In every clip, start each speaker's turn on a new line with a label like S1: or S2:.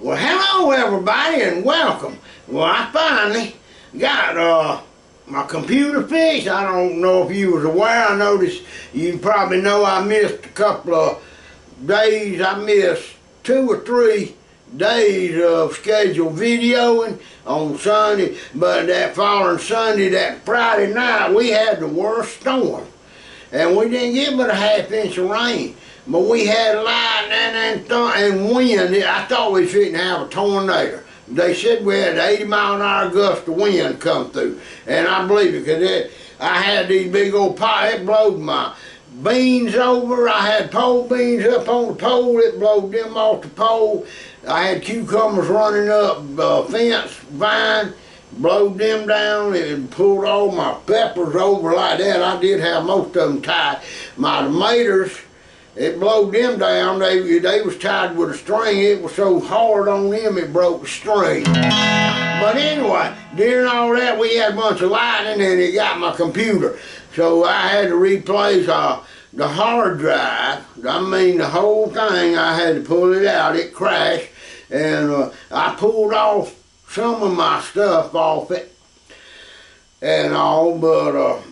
S1: Well, hello everybody and welcome. Well, I finally got my computer fixed. I don't know if you was aware. I noticed you probably know I missed a couple of days. I missed 2 or 3 days of scheduled videoing on Sunday, but that following Sunday, that Friday night, we had the worst storm. And we didn't get but a ½ inch of rain. But we had lightning and wind. I thought we shouldn't have a tornado. They said we had 80-mile-an-hour gust of wind come through. And I believe it, because I had these big old piles. It blowed my beans over. I had pole beans up on the pole. It blowed them off the pole. I had cucumbers running up fence vine. Blowed them down and pulled all my peppers over like that. I did have most of them tied. My tomatoes, it blowed them down. They was tied with a string. It was so hard on them it broke the string. But anyway, during all that we had a bunch of lightning and it got my computer. So I had to replace the hard drive. I mean the whole thing. I had to pull it out. It crashed and I pulled off some of my stuff off it and all, but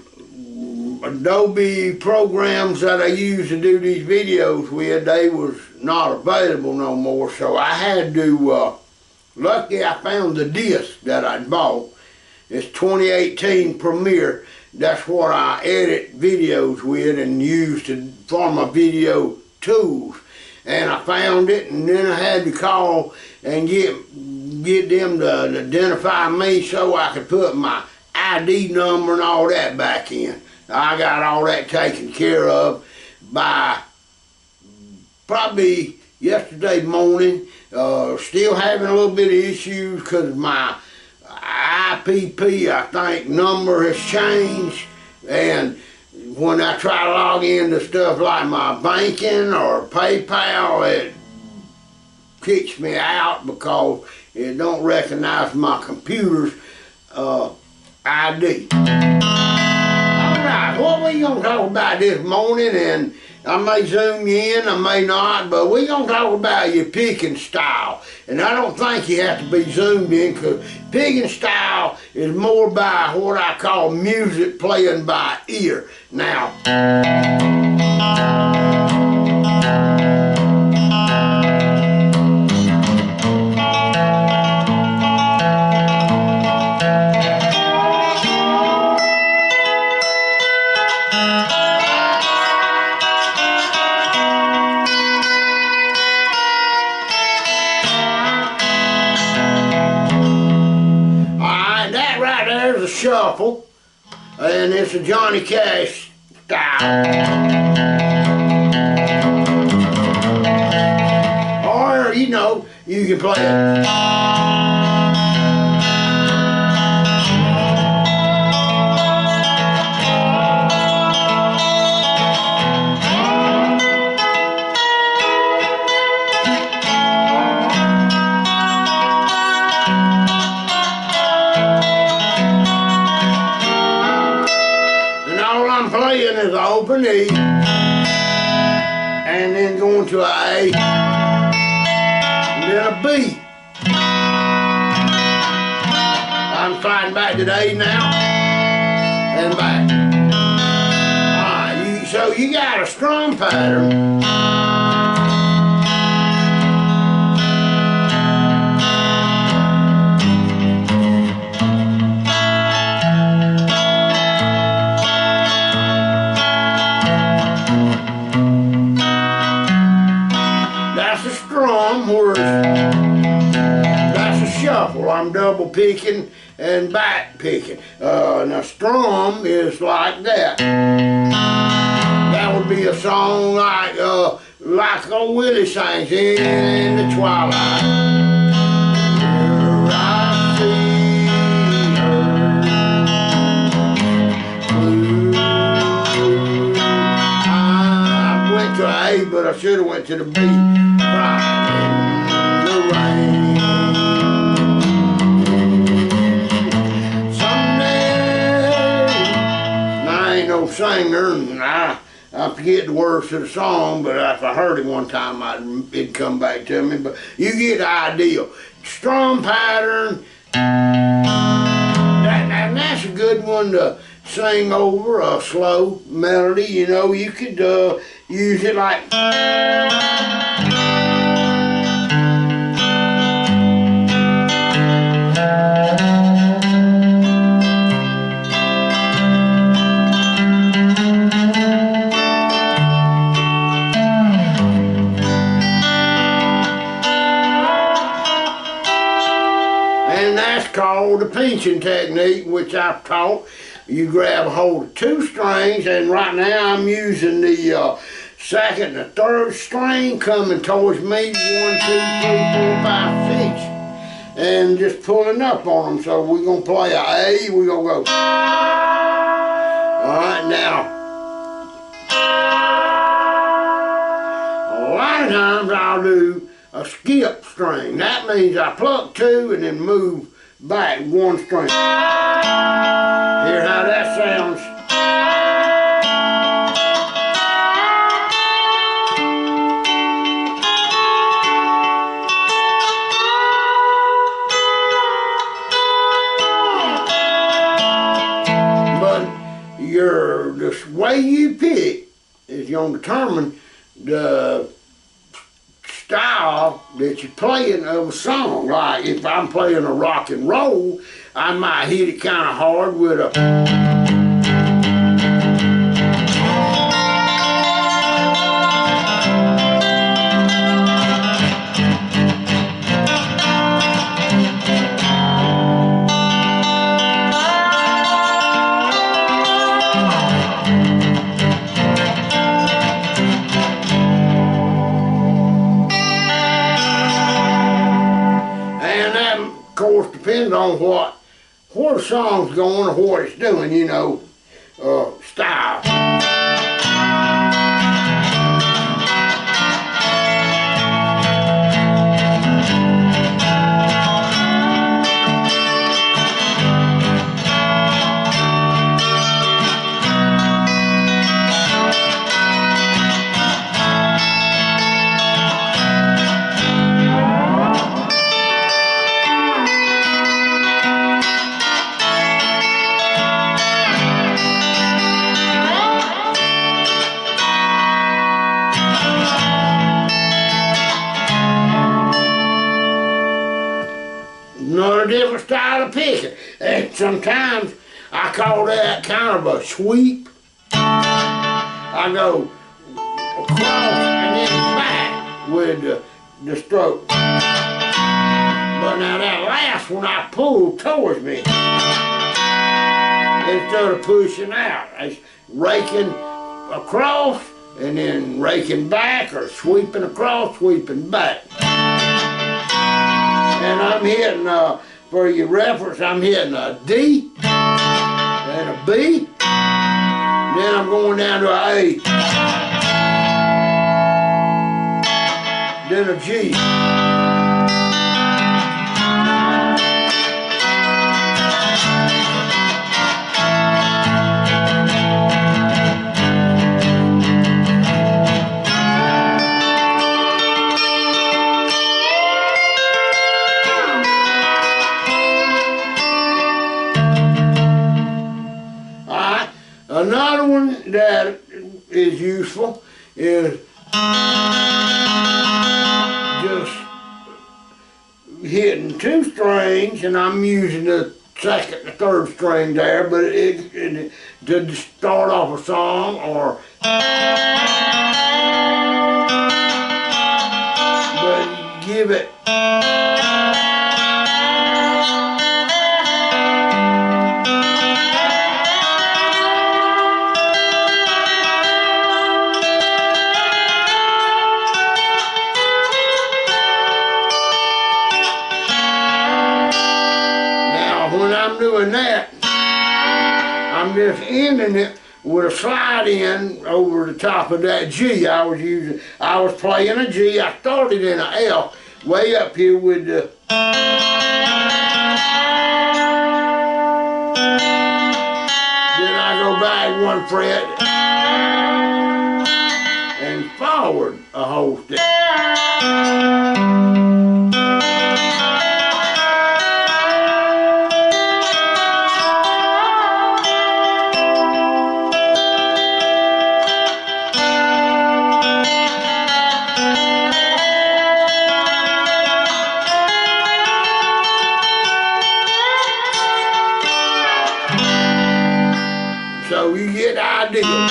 S1: Adobe programs that I used to do these videos with, they was not available no more, so I had to, lucky I found the disc that I bought. It's 2018 Premiere. That's what I edit videos with and use for my video tools. And I found it, and then I had to call and get them to identify me so I could put my ID number and all that back in. I got all that taken care of by probably yesterday morning. Still having a little bit of issues because my IPP, I think, number has changed, and when I try to log into stuff like my banking or PayPal, it kicks me out because it don't recognize my computer's ID. Alright, what we gonna talk about this morning, and I may zoom you in, I may not, but we gonna talk about your picking style. And I don't think you have to be zoomed in, because picking style is more by what I call music playing by ear. Now, a shuffle, and it's a Johnny Cash style. Or, you know, you can play it. Playing is an open E, and then going to an A, and then a B. I'm sliding back to the A now, and back. Alright, so you got a strum pattern. That's a shuffle. I'm double picking and back picking. Now strum is like that. That would be a song like old Willie sings, In the Twilight. Here I see her blue. I went to A, but I should have went to the B. In the rain. Someday, I ain't no singer, and I forget the words to the song, but if I heard it one time, it'd come back to me. But you get the idea. Strum pattern, that's a good one to sing over a slow melody. You know, you could use it like. And that's called the pinching technique, which I've taught. You grab a hold of 2 strings, and right now I'm using the second and the third string coming towards me, 1, 2, 3, 4, 5, 6, and just pulling up on them. So we're gonna play a A, we're gonna go. All right, now. A lot of times I'll do a skip string. That means I pluck 2 and then move back 1 string. Hear how that sounds? But the way you pick is going to determine the style that you're playing of a song. Like if I'm playing a rock and roll, I might hit it kind of hard with a. Of course, depends on where the song's going or what it's doing, you know, style. Another different style of picking. And sometimes I call that kind of a sweep. I go across and then back with the stroke. But now that last one I pull towards me instead of pushing out. It's raking across and then raking back, or sweeping across, sweeping back. And I'm hitting, for your reference, I'm hitting a D and a B. Then I'm going down to an A. Then a G. Another one that is useful is just hitting 2 strings, and I'm using the second and third string there, but to start off a song, or but give it. When I'm doing that, I'm just ending it with a slide in over the top of that G. I was playing a G. I started in an F way up here with the. Then I go back 1 fret. a whole stick. So you get the idea.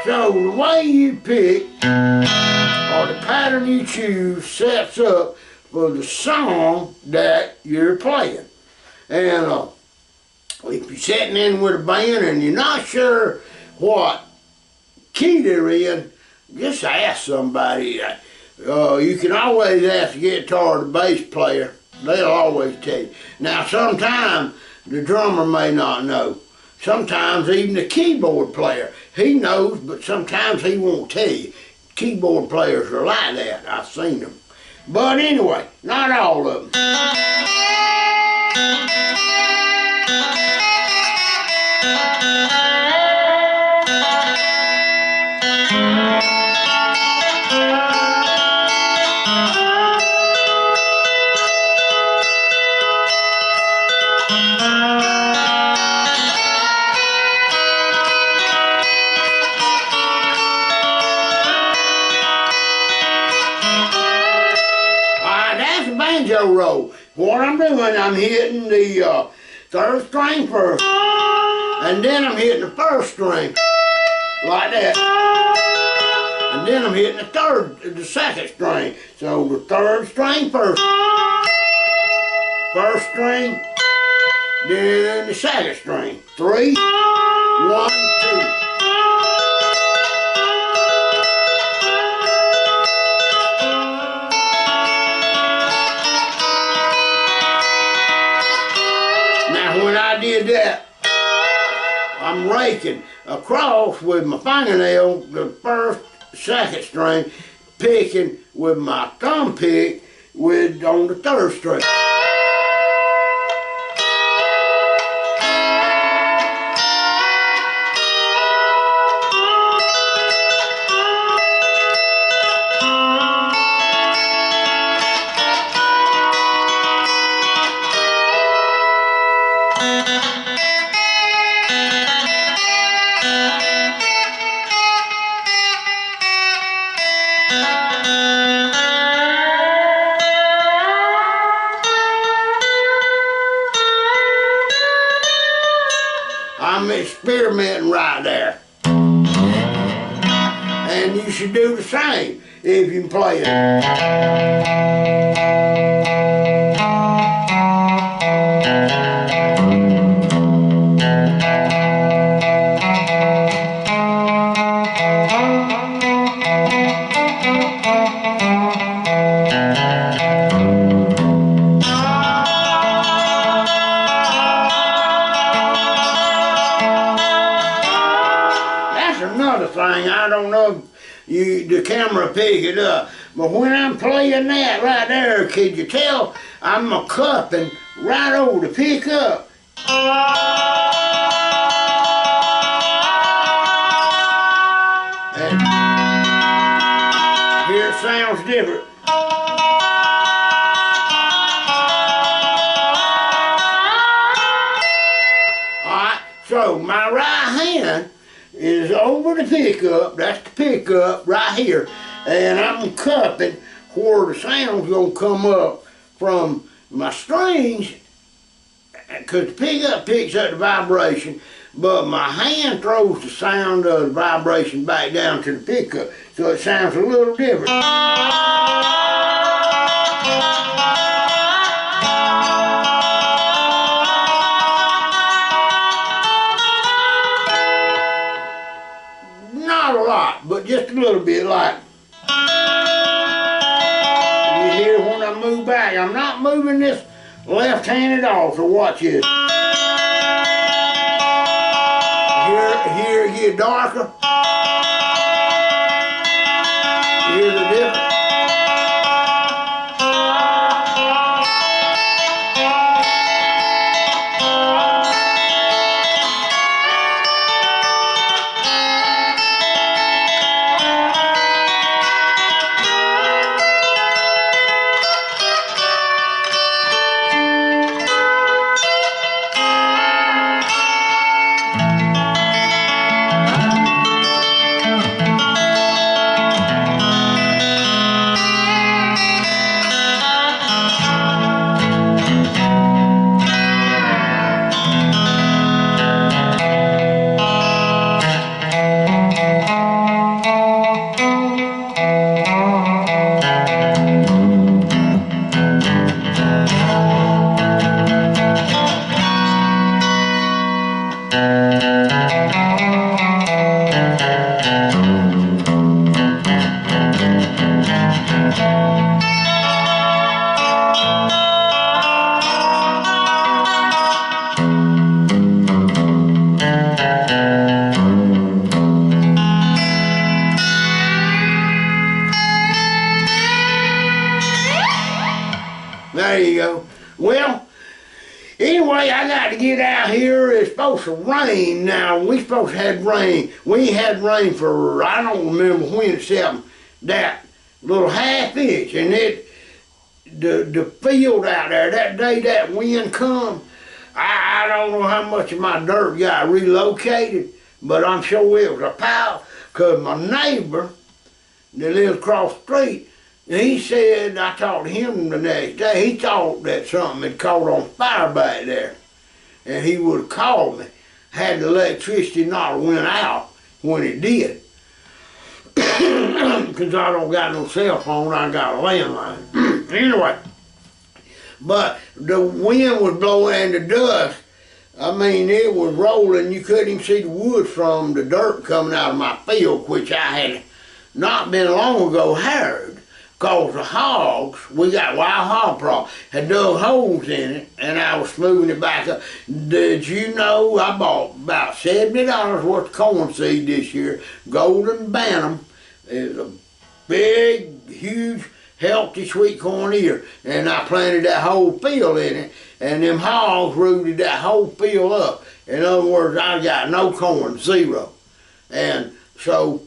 S1: So the way you pick or the pattern you choose sets up for the song that you're playing. And if you're sitting in with a band and you're not sure what key they're in, just ask somebody. You can always ask the guitar or the bass player. They'll always tell you. Now sometimes the drummer may not know. Sometimes even the keyboard player, he knows, but sometimes he won't tell you. Keyboard players are like that. I've seen them. But anyway, not all of them. Banjo roll. What I'm doing, I'm hitting the third string first, and then I'm hitting the first string, like that, and then I'm hitting the second string. So the third string first string, then the second string. 3, 1, 2. When I did that, I'm raking across with my fingernail the first, second string, picking with my thumb pick on the third string. I'm experimenting right there. And you should do the same if you can play it. Another thing, I don't know if the camera pick it up, but when I'm playing that right there, could you tell I'm a cupping right over the pickup? And here it sounds different. Alright, so my right hand is over the pickup, that's the pickup right here, and I'm cupping where the sound's gonna come up from my strings, because the pickup picks up the vibration, but my hand throws the sound of the vibration back down to the pickup, so it sounds a little different. Not a lot, but just a little bit, like you hear when I move back. I'm not moving this left-handed off, so watch this. Here it get darker. Here's the There you go. Well, anyway, I got to get out here. It's supposed to rain now. We supposed to have rain. We ain't had rain for, I don't remember when, except that little half inch. And the field out there, that day that wind come, I don't know how much of my dirt got relocated, but I'm sure it was a pile, because my neighbor that lives across the street, he said, I talked to him the next day, he thought that something had caught on fire back there. And he would have called me. Had the electricity not went out when it did. Because I don't got no cell phone, I got a landline. Anyway, but the wind was blowing and the dust, I mean, it was rolling. You couldn't even see the wood from the dirt coming out of my field, which I had not been long ago harrowed. Because the hogs, we got wild hog problem, had dug holes in it, and I was smoothing it back up. Did you know I bought about $70 worth of corn seed this year, Golden Bantam. It's a big, huge, healthy sweet corn ear, and I planted that whole field in it, and them hogs rooted that whole field up. In other words, I got no corn, zero. And so,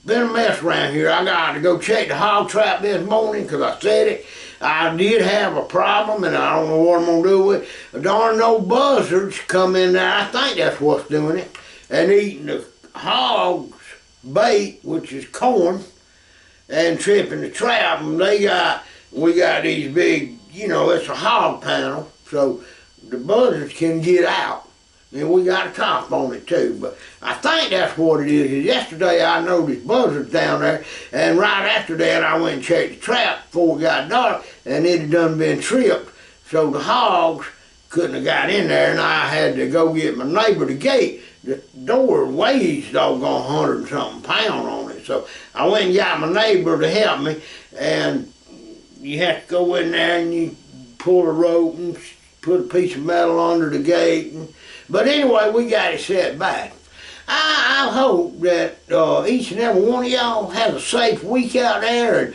S1: been a mess around here. I got to go check the hog trap this morning because I said it. I did have a problem, and I don't know what I'm going to do with it. Darn no buzzards come in there. I think that's what's doing it. And eating the hog's bait, which is corn, and tripping the trap. And we got these big, you know, it's a hog panel, so the buzzards can get out. And we got a top on it too, but I think that's what it is. Yesterday I noticed buzzards down there, and right after that I went and checked the trap before it got dark, and it had done been tripped, so the hogs couldn't have got in there, and I had to go get my neighbor the gate. The door weighs doggone 100 and something pound on it, so I went and got my neighbor to help me, and you have to go in there and you pull a rope and put a piece of metal under the gate. But anyway, we got it set back. I hope that each and every one of y'all has a safe week out there, and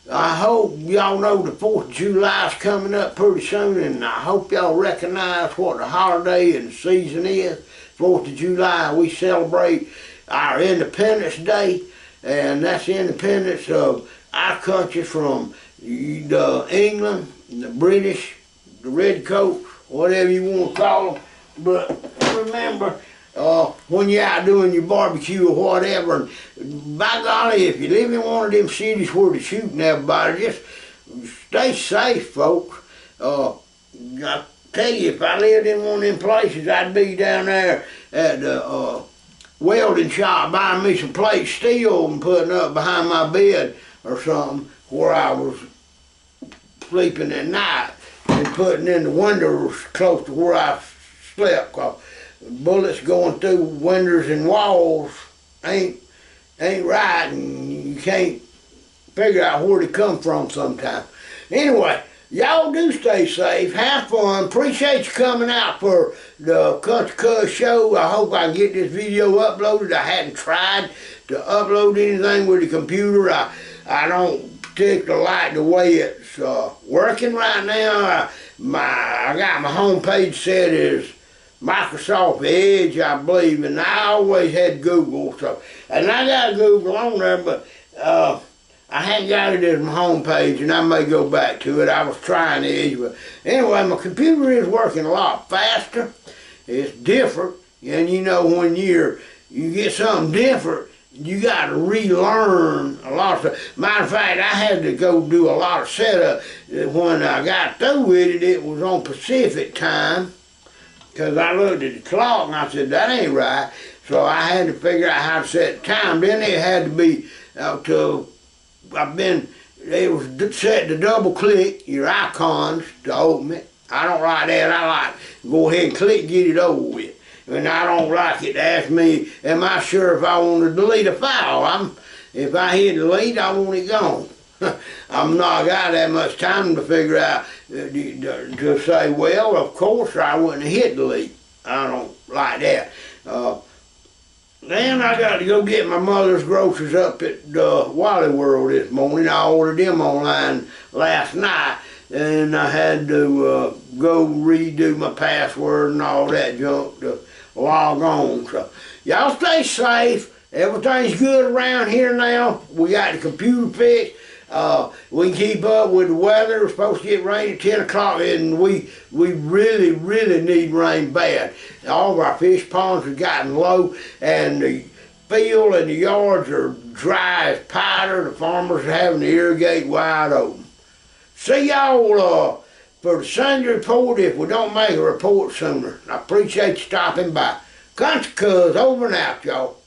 S1: I hope y'all know the 4th of July is coming up pretty soon, and I hope y'all recognize what the holiday and the season is. 4th of July, we celebrate our Independence Day, and that's the independence of our country from the England, the British, the Redcoats, whatever you want to call them. But remember, when you're out doing your barbecue or whatever, and by golly, if you live in one of them cities where they're shooting everybody, just stay safe, folks. I tell you, if I lived in one of them places, I'd be down there at the welding shop buying me some plate steel and putting up behind my bed or something where I was sleeping at night, and putting in the windows close to where I slept, cause bullets going through windows and walls ain't right, and you can't figure out where they come from sometimes. Anyway, y'all do stay safe, have fun. Appreciate you coming out for the Country Cuz show. I hope I can get this video uploaded. I hadn't tried to upload anything with the computer. I don't particularly like the way it's working right now. I got my home page set as Microsoft Edge, I believe, and I always had Google, so, and I got Google on there, but I hadn't got it as my home page, and I may go back to it. I was trying Edge, but anyway, my computer is working a lot faster. It's different, and you know, when you get something different, you got to relearn a lot of stuff. Matter of fact, I had to go do a lot of setup. When I got through with it, it was on Pacific time, because I looked at the clock and I said, that ain't right. So I had to figure out how to set the time. Then it had to be it was set to double click your icons to open it. I don't like that. I like to go ahead and click, get it over with. And I don't like it to ask me, am I sure if I want to delete a file? If I hit delete, I want it gone. I'm not got that much time to figure out, to say, well, of course I wouldn't hit delete. I don't like that. Then I got to go get my mother's groceries up at Wally World this morning. I ordered them online last night, and I had to go redo my password and all that junk to log on. So y'all stay safe. Everything's good around here now. We got the computer fixed. We can keep up with the weather. We're supposed to get rain at 10 o'clock, and we really, really need rain bad. All of our fish ponds have gotten low, and the field and the yards are dry as powder. The farmers are having to irrigate wide open. See y'all for the Sunday report if we don't make a report sooner. I appreciate you stopping by. Country Cuz over and out, y'all.